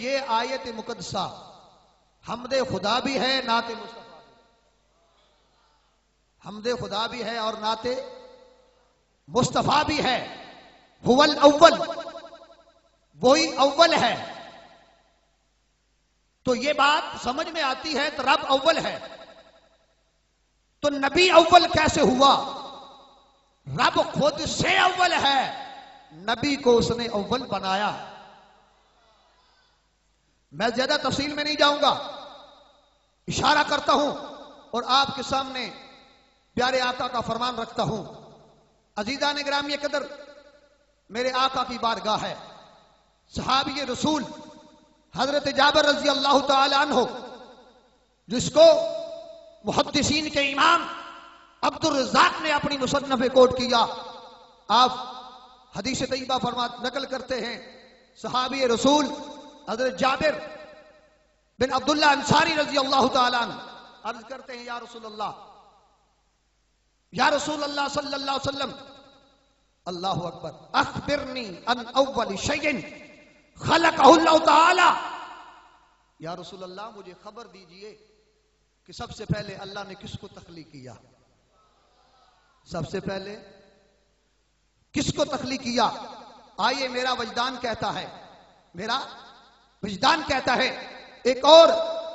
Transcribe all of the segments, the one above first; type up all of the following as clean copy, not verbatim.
یہ آیت مقدسہ حمد خدا بھی ہے، نعت مصطفیٰ بھی، حمد خدا بھی ہے اور نعت مصطفیٰ بھی ہے۔ هو الاول، وہی اول ہے۔ تو یہ بات سمجھ میں آتی ہے تو رب اول ہے، تو نبی اول کیسے ہوا؟ رب خود سے اول ہے، نبی کو اس نے اول بنایا۔ میں زیادہ تفصیل میں نہیں جاؤں گا، اشارہ کرتا ہوں اور آپ کے سامنے پیارے آقا کا فرمان رکھتا ہوں۔ عزیزان گرامی قدر، میرے آقا کی بارگاہ ہے، صحابی رسول حضرت جابر رضی اللہ تعالی عنہ، جس کو محدثین کے امام عبد الرزاق نے اپنی مصنف کوٹ کیا۔ آپ حدیث طیبہ نقل کرتے ہیں، صحابی رسول حضرت جابر بن عبداللہ انصاری رضی اللہ تعالی عنہ عرض کرتے ہیں، یا رسول اللہ صلی اللہ علیہ وسلم، اللہ اکبر، اخبرنی ان اول شیء خلقہ اللہ تعالی، یا رسول اللہ مجھے خبر دیجئے کہ سب سے پہلے اللہ نے کس کو تخلیق کیا؟ سب سے پہلے کس کو تخلیق کیا؟ آئیے، میرا وجدان کہتا ہے، میرا وجدان کہتا ہے۔ ایک اور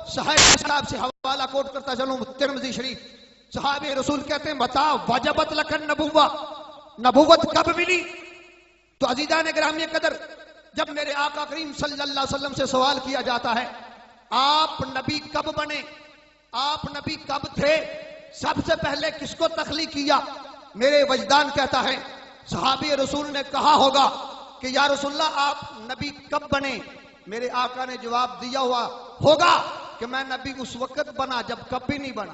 صحیح صاحب سے حوالہ کوٹ کرتا چلوں، ترمذی شریف، صحابہ رسول کہتے ہیں، بتا وجبت لک النبوہ، نبوت کب ملی؟ تو عزیزان گرامی قدر، جب میرے آقا کریم صلی اللہ علیہ وسلم سے سوال کیا جاتا ہے آپ نبی کب بنے، آپ نبی کب تھے، سب سے پہلے کس کو تخلیق کیا؟ میرے وجدان کہتا ہے صحابی رسول نے کہا ہوگا کہ یا رسول اللہ آپ نبی کب بنے؟ میرے آقا نے جواب دیا ہوا ہوگا کہ میں نبی اس وقت بنا جب کبھی نہیں بنا۔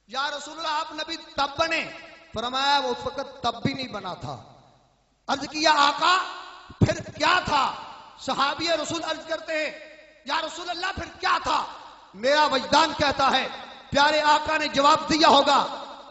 یا رسول اللہ آپ نبی تب بنے؟ فرمایا وہ اس وقت تب بھی نہیں بنا تھا۔ عرض کیا آقا پھر کیا تھا؟ صحابی رسول عرض کرتے ہیں، یا رسول اللہ پھر کیا تھا؟ میرا وجدان کہتا ہے پیارے آقا نے جواب دیا ہوگا،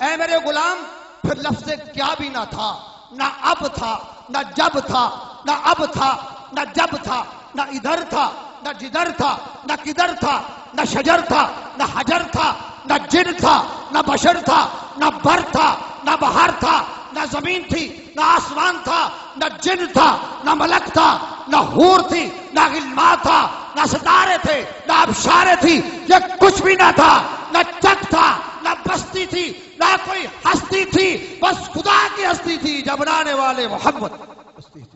اے میرے غلام پھر لفظ کیا بھی نہ تھا، نہ اب تھا، نہ جب تھا، نہ اب تھا، نہ جب تھا، نہ ادھر تھا، نہ جدھر تھا، نہ کدھر تھا، نہ شجر تھا، نہ حجر تھا، نہ جن تھا، نہ بشر تھا، نہ بر تھا، نہ بہار تھا، نہ زمین تھی، نہ آسمان تھا، نہ جن تھا، نہ ملک تھا، نہ حور تھی، نہ غلما تھا، نہ ستارے تھے، نہ ابشارے تھی، یہ کچھ بھی نہ تھا، نہ چک تھا، نہ بستی تھی، نہ کوئی ہستی تھی، بس خدا کی ہستی تھی، جب بنانے والے محمد ہستی تھی۔